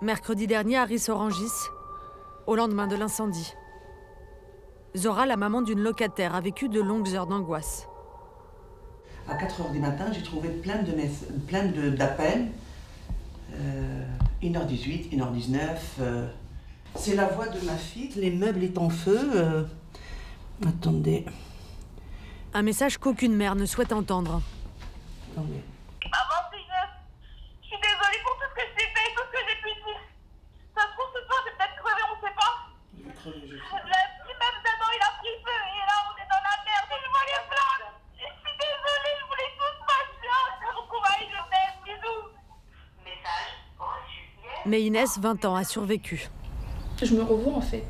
Mercredi dernier à Ris-Orangis, au lendemain de l'incendie. Zora, la maman d'une locataire, a vécu de longues heures d'angoisse. À 4 h du matin, j'ai trouvé plein d'appels. 1h18, 1h19. C'est la voix de ma fille. L'immeuble est en feu. Attendez. Un message qu'aucune mère ne souhaite entendre. Attendez. Maman, je suis désolée pour tout ce que je t'ai fait et tout ce que j'ai pu dire. Ça se trouve, ce soir, j'ai peut-être crevé, on sait pas. L'immeuble d'Adam, il a pris feu et là, on est dans la merde. Je vois les flammes. Je suis désolée, je voulais tout se passer. Bon courage, je t'aime. Bisous. Message reçu. Mais Inès, 20 ans, a survécu. Je me revois en fait.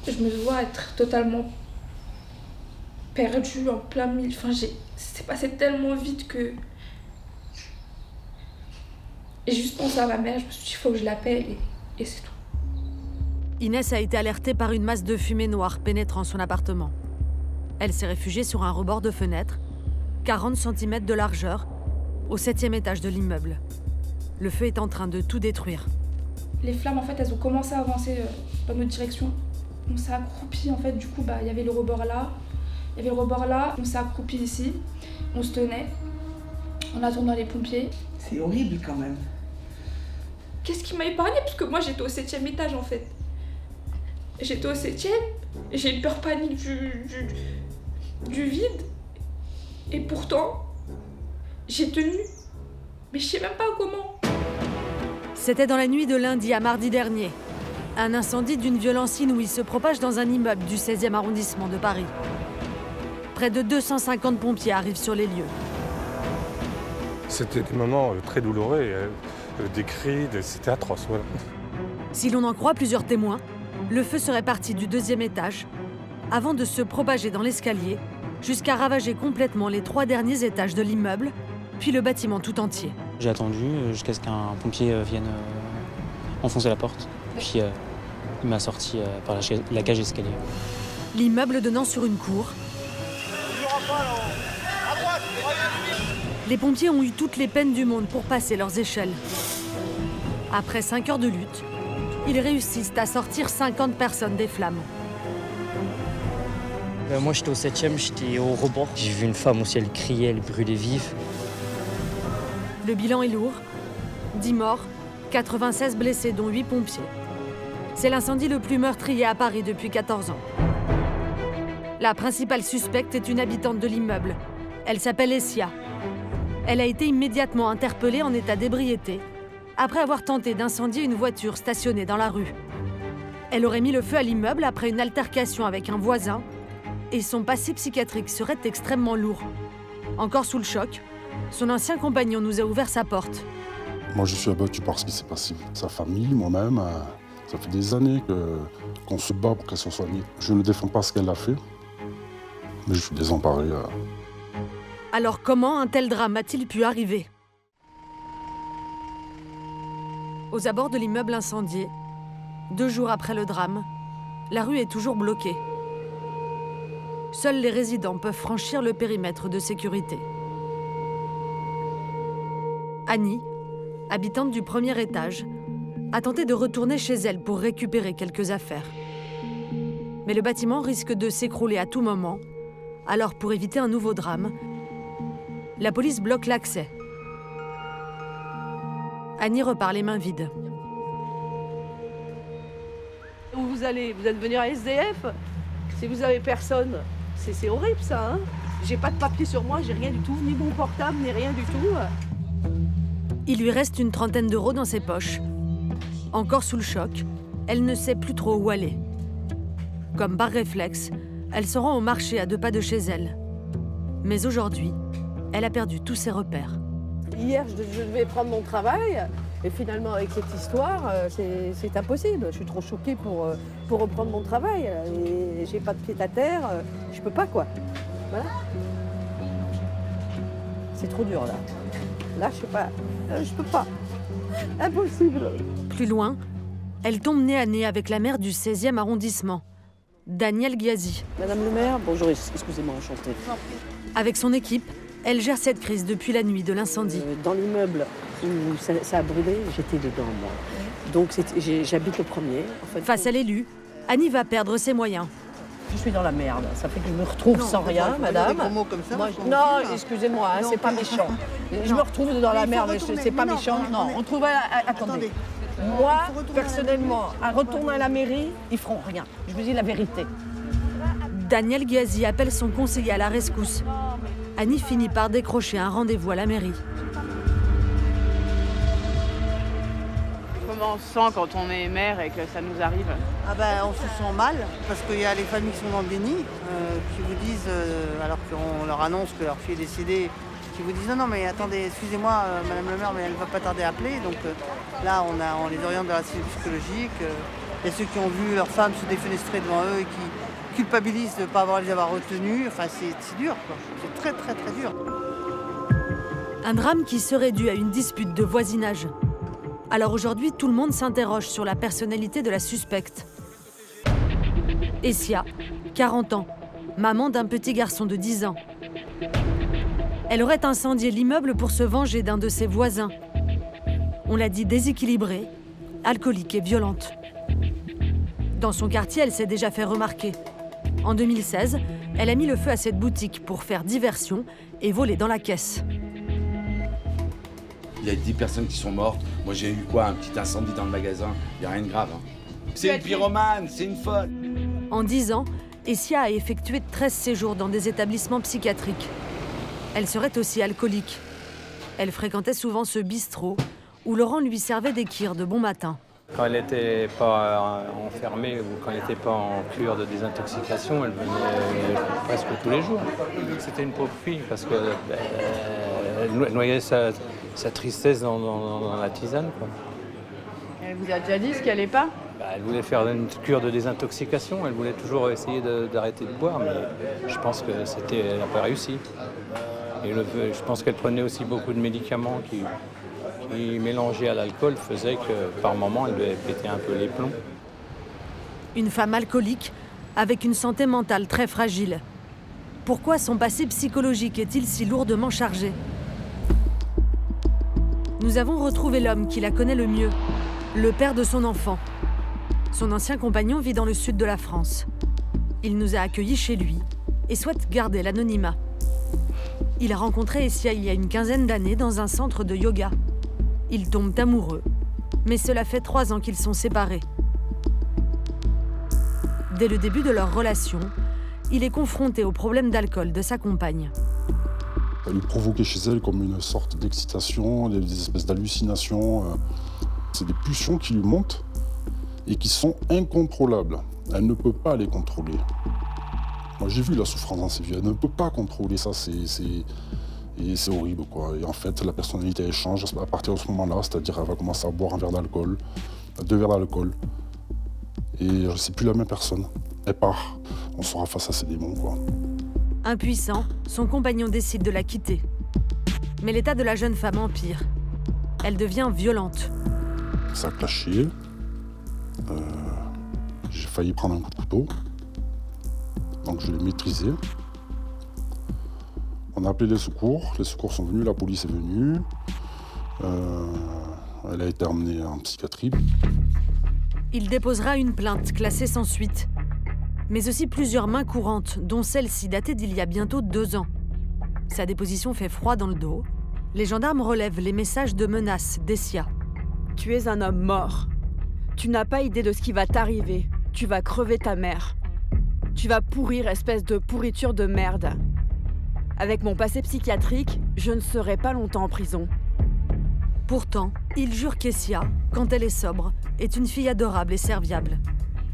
Je me vois être totalement perdue en plein milieu. Enfin, c'est passé tellement vite que... Et juste pensé à ma mère, je me suis dit, il faut que je l'appelle et c'est tout. Inès a été alertée par une masse de fumée noire pénétrant son appartement. Elle s'est réfugiée sur un rebord de fenêtre, 40 cm de largeur, au 7e étage de l'immeuble. Le feu est en train de tout détruire. Les flammes, en fait, elles ont commencé à avancer dans notre direction. On s'est accroupi, en fait, du coup, il y avait le rebord là, il y avait le rebord là, on s'est accroupi ici, on se tenait, en attendant les pompiers. C'est horrible quand même. Qu'est-ce qui m'a épargné? Parce que moi, j'étais au 7e étage, en fait. J'étais au 7e, j'ai une peur panique du vide. Et pourtant, j'ai tenu. Mais je sais même pas comment. C'était dans la nuit de lundi à mardi dernier. Un incendie d'une violence inouïe se propage dans un immeuble du 16e arrondissement de Paris. Près de 250 pompiers arrivent sur les lieux. C'était des moments très douloureux, des cris, c'était atroce. Voilà. Si l'on en croit plusieurs témoins, le feu serait parti du 2e étage, avant de se propager dans l'escalier, jusqu'à ravager complètement les 3 derniers étages de l'immeuble, puis le bâtiment tout entier. J'ai attendu jusqu'à ce qu'un pompier vienne enfoncer la porte, puis il m'a sorti par la cage d'escalier. L'immeuble donnant sur une cour. Les pompiers ont eu toutes les peines du monde pour passer leurs échelles. Après 5 heures de lutte, ils réussissent à sortir 50 personnes des flammes. Moi, j'étais au 7e, j'étais au rebord. J'ai vu une femme aussi, elle criait, elle brûlait vive. Le bilan est lourd. 10 morts, 96 blessés, dont 8 pompiers. C'est l'incendie le plus meurtrier à Paris depuis 14 ans. La principale suspecte est une habitante de l'immeuble. Elle s'appelle Essia. Elle a été immédiatement interpellée en état d'ébriété, après avoir tenté d'incendier une voiture stationnée dans la rue. Elle aurait mis le feu à l'immeuble après une altercation avec un voisin, et son passé psychiatrique serait extrêmement lourd. Encore sous le choc, son ancien compagnon nous a ouvert sa porte. Moi, je suis abattu par ce qui s'est passé. Sa famille, moi-même, ça fait des années qu'on se bat pour qu'elle soit soignée. Je ne défends pas ce qu'elle a fait, mais je suis désemparé. Alors comment un tel drame a-t-il pu arriver? Aux abords de l'immeuble incendié, 2 jours après le drame, la rue est toujours bloquée. Seuls les résidents peuvent franchir le périmètre de sécurité. Annie, habitante du 1er étage, a tenté de retourner chez elle pour récupérer quelques affaires. Mais le bâtiment risque de s'écrouler à tout moment, alors pour éviter un nouveau drame, la police bloque l'accès. Annie repart les mains vides. Où vous allez? Vous êtes venu à SDF? Si vous avez personne, c'est horrible ça, hein? J'ai pas de papier sur moi, j'ai rien du tout, ni mon portable, ni rien du tout. Il lui reste une trentaine d'euros dans ses poches. Encore sous le choc, elle ne sait plus trop où aller. Comme par réflexe, elle se rend au marché à 2 pas de chez elle. Mais aujourd'hui, elle a perdu tous ses repères. Hier, je devais prendre mon travail, et finalement, avec cette histoire, c'est impossible. Je suis trop choquée pour reprendre mon travail, et j'ai pas de pied à terre, je peux pas, quoi. Voilà. C'est trop dur, là. Là, je sais pas, je peux pas. Impossible. Plus loin, elle tombe nez à nez avec la maire du 16e arrondissement, Danielle Ghiasi. Madame le maire, bonjour, excusez-moi, enchantée. Avec son équipe, Elle gère cette crise depuis la nuit de l'incendie. Dans l'immeuble où ça a brûlé, j'étais dedans, moi. Donc j'habite le premier. En fait. Face à l'élu, Annie va perdre ses moyens. Je suis dans la merde. Ça fait que je me retrouve sans rien, madame. Non, excusez-moi, hein, c'est pas méchant. Je me retrouve dans la merde, c'est pas méchant. Non, on trouve... Attendez. Moi, personnellement, à retourner à la mairie, ils feront rien. Je vous dis la vérité. Daniel Ghazi appelle son conseiller à la rescousse. Annie finit par décrocher un rendez-vous à la mairie. Comment on se sent quand on est mère et que ça nous arrive? Ah ben, on se sent mal, parce qu'il y a les familles qui sont dans le déni, qui vous disent, alors qu'on leur annonce que leur fille est décédée, qui vous disent non mais attendez, excusez-moi madame le maire, mais elle ne va pas tarder à appeler. Donc là on les oriente dans la cellule psychologique. Il y a ceux qui ont vu leur femme se défenestrer devant eux et qui culpabilisent de ne pas les avoir retenus. Enfin c'est dur quoi, c'est très très très dur. Un drame qui serait dû à une dispute de voisinage. Alors aujourd'hui, tout le monde s'interroge sur la personnalité de la suspecte. Essia, 40 ans, maman d'un petit garçon de 10 ans. Elle aurait incendié l'immeuble pour se venger d'un de ses voisins. On l'a dit déséquilibrée, alcoolique et violente. Dans son quartier, elle s'est déjà fait remarquer. En 2016, elle a mis le feu à cette boutique pour faire diversion et voler dans la caisse. Il y a 10 personnes qui sont mortes. Moi, j'ai eu quoi? Un petit incendie dans le magasin. Il n'y a rien de grave. Hein. C'est une pyromane, c'est une folle. En 10 ans, Essia a effectué 13 séjours dans des établissements psychiatriques. Elle serait aussi alcoolique. Elle fréquentait souvent ce bistrot où Laurent lui servait des kirs de bon matin. Quand elle n'était pas enfermée ou quand elle n'était pas en cure de désintoxication, elle venait presque tous les jours. C'était une pauvre fille parce qu'elle noyait sa tristesse dans la tisane, quoi. Elle vous a déjà dit ce qui allait pas? Elle voulait faire une cure de désintoxication, elle voulait toujours essayer d'arrêter de boire, mais je pense que elle n'a pas réussi. Et je pense qu'elle prenait aussi beaucoup de médicaments qui mélangés à l'alcool faisaient que par moment elle devait péter un peu les plombs. Une femme alcoolique avec une santé mentale très fragile. Pourquoi son passé psychologique est-il si lourdement chargé? Nous avons retrouvé l'homme qui la connaît le mieux, le père de son enfant. Son ancien compagnon vit dans le sud de la France. Il nous a accueillis chez lui et souhaite garder l'anonymat. Il a rencontré Essia il y a une quinzaine d'années dans un centre de yoga. Ils tombent amoureux, mais cela fait 3 ans qu'ils sont séparés. Dès le début de leur relation, il est confronté au problème d'alcool de sa compagne. Il provoquait chez elle comme une sorte d'excitation, des espèces d'hallucinations. C'est des pulsions qui lui montent et qui sont incontrôlables. Elle ne peut pas les contrôler. Moi, j'ai vu la souffrance dans ses vies. Elle ne peut pas contrôler ça. C'est horrible, quoi. Et en fait, la personnalité elle change à partir de ce moment-là. C'est-à-dire qu'elle va commencer à boire un verre d'alcool, 2 verres d'alcool. Et c'est plus la même personne. Elle part. On sera face à ses démons, quoi. Impuissant, son compagnon décide de la quitter. Mais l'état de la jeune femme empire. Elle devient violente. Ça a clashé. J'ai failli prendre un coup de couteau. Donc je l'ai maîtrisé. On a appelé les secours sont venus, la police est venue. Elle a été emmenée en psychiatrie. Il déposera une plainte classée sans suite, mais aussi plusieurs mains courantes, dont celle-ci datée d'il y a bientôt 2 ans. Sa déposition fait froid dans le dos. Les gendarmes relèvent les messages de menaces d'Essia. Tu es un homme mort. Tu n'as pas idée de ce qui va t'arriver. Tu vas crever ta mère. Tu vas pourrir, espèce de pourriture de merde. Avec mon passé psychiatrique, je ne serai pas longtemps en prison. Pourtant, il jure qu'Essia, quand elle est sobre, est une fille adorable et serviable.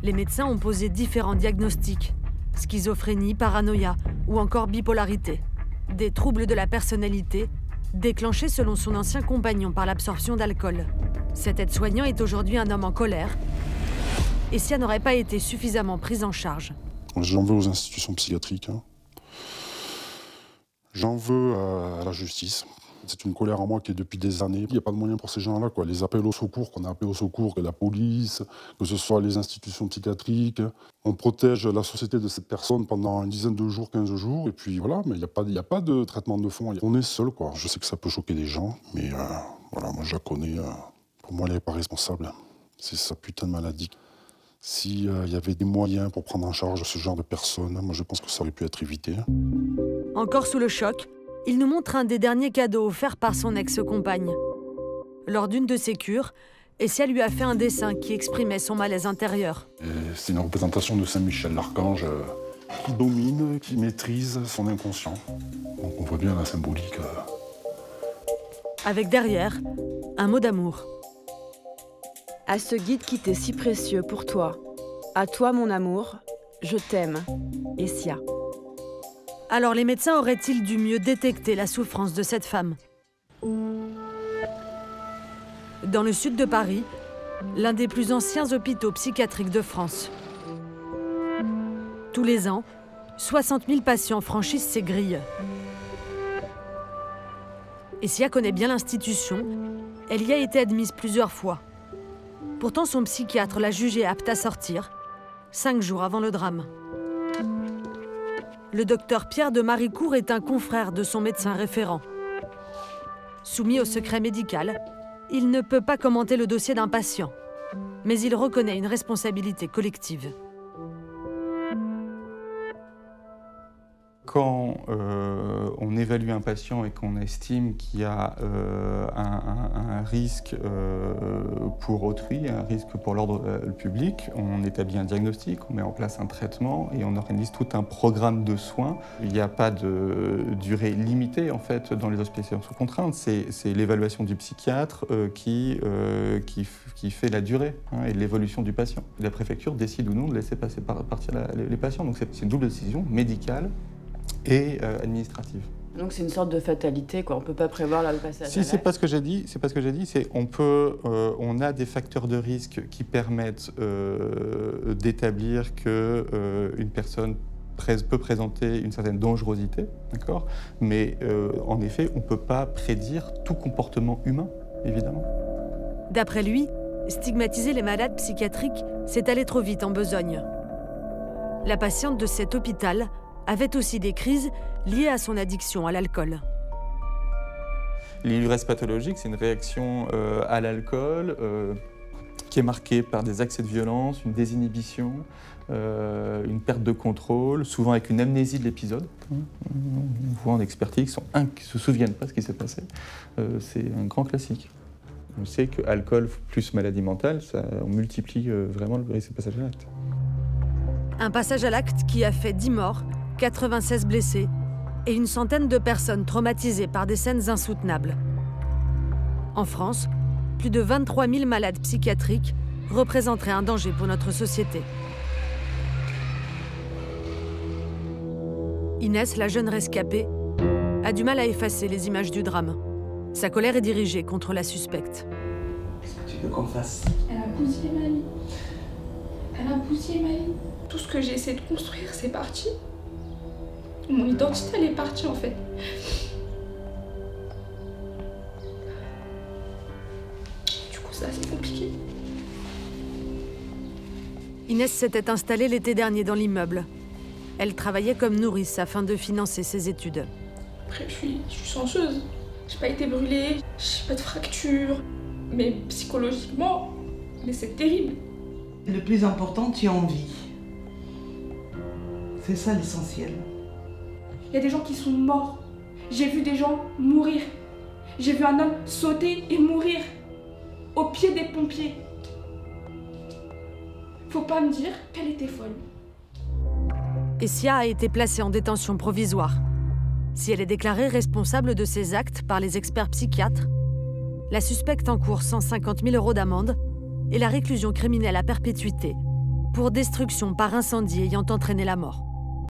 Les médecins ont posé différents diagnostics. Schizophrénie, paranoïa ou encore bipolarité. Des troubles de la personnalité, déclenchés selon son ancien compagnon par l'absorption d'alcool. Cet aide-soignant est aujourd'hui un homme en colère. Essia n'aurait pas été suffisamment prise en charge. J'en veux aux institutions psychiatriques. J'en veux à la justice. C'est une colère en moi qui est depuis des années. Il n'y a pas de moyen pour ces gens-là, quoi. Les appels au secours, qu'on a appelés au secours, que la police, que ce soit les institutions psychiatriques. On protège la société de cette personne pendant une dizaine de jours, 15 jours. Et puis voilà, mais il n'y a pas de traitement de fond. On est seul, quoi. Je sais que ça peut choquer des gens, mais voilà, moi je la connais. Pour moi, elle n'est pas responsable. C'est sa putain de maladie. S'il y avait des moyens pour prendre en charge ce genre de personnes, moi je pense que ça aurait pu être évité. Encore sous le choc, il nous montre un des derniers cadeaux offerts par son ex-compagne. Lors d'une de ses cures, Essia lui a fait un dessin qui exprimait son malaise intérieur. C'est une représentation de Saint-Michel l'Archange qui domine, qui maîtrise son inconscient. Donc on voit bien la symbolique. Avec derrière, un mot d'amour. À ce guide qui t'est si précieux pour toi. À toi, mon amour, je t'aime, Essia. Alors les médecins auraient-ils dû mieux détecter la souffrance de cette femme? Dans le sud de Paris, l'un des plus anciens hôpitaux psychiatriques de France. Tous les ans, 60 000 patients franchissent ces grilles. Essia connaît bien l'institution, elle y a été admise plusieurs fois. Pourtant, son psychiatre l'a jugée apte à sortir, 5 jours avant le drame. Le docteur Pierre de Maricourt est un confrère de son médecin référent. Soumis au secret médical, il ne peut pas commenter le dossier d'un patient, mais il reconnaît une responsabilité collective. Quand on évalue un patient et qu'on estime qu'il y a un risque pour autrui, un risque pour l'ordre public, on établit un diagnostic, on met en place un traitement et on organise tout un programme de soins. Il n'y a pas de durée limitée en fait dans les hospitalisations sous contrainte. C'est l'évaluation du psychiatre qui fait la durée et l'évolution du patient. La préfecture décide ou non de laisser partir les patients. Donc c'est une double décision médicale et administrative. Donc c'est une sorte de fatalité, quoi. On ne peut pas prévoir le passage. Si, c'est pas ce que j'ai dit. C'est pas ce que j'ai dit. C'est on a des facteurs de risque qui permettent d'établir que une personne peut présenter une certaine dangerosité, d'accord. Mais en effet, on ne peut pas prédire tout comportement humain, évidemment. D'après lui, stigmatiser les malades psychiatriques, c'est aller trop vite en besogne. La patiente de cet hôpital avait aussi des crises liées à son addiction à l'alcool. L'ivresse pathologique, c'est une réaction à l'alcool qui est marquée par des accès de violence, une désinhibition, une perte de contrôle, souvent avec une amnésie de l'épisode. On voit en expertise qui ne se souviennent pas de ce qui s'est passé. C'est un grand classique. On sait que alcool plus maladie mentale, on multiplie vraiment le risque de passage à l'acte. Un passage à l'acte qui a fait 10 morts, 96 blessés et une centaine de personnes traumatisées par des scènes insoutenables. En France, plus de 23 000 malades psychiatriques représenteraient un danger pour notre société. Inès, la jeune rescapée, a du mal à effacer les images du drame. Sa colère est dirigée contre la suspecte. Qu'est-ce que tu veux qu'on fasse? Elle a bousillé ma vie. Elle a bousillé ma vie. Tout ce que j'ai essayé de construire, c'est parti. Mon identité, elle est partie en fait. Du coup, ça, c'est compliqué. Inès s'était installée l'été dernier dans l'immeuble. Elle travaillait comme nourrice afin de financer ses études. Après, je suis chanceuse. J'ai pas été brûlée, j'ai pas de fracture. Mais psychologiquement, c'est terrible. Le plus important, tu es en vie. C'est ça l'essentiel. Il y a des gens qui sont morts. J'ai vu des gens mourir. J'ai vu un homme sauter et mourir au pied des pompiers. Faut pas me dire qu'elle était folle. Essia a été placée en détention provisoire. Si elle est déclarée responsable de ses actes par les experts psychiatres, la suspecte encourt 150 000 € d'amende et la réclusion criminelle à perpétuité pour destruction par incendie ayant entraîné la mort.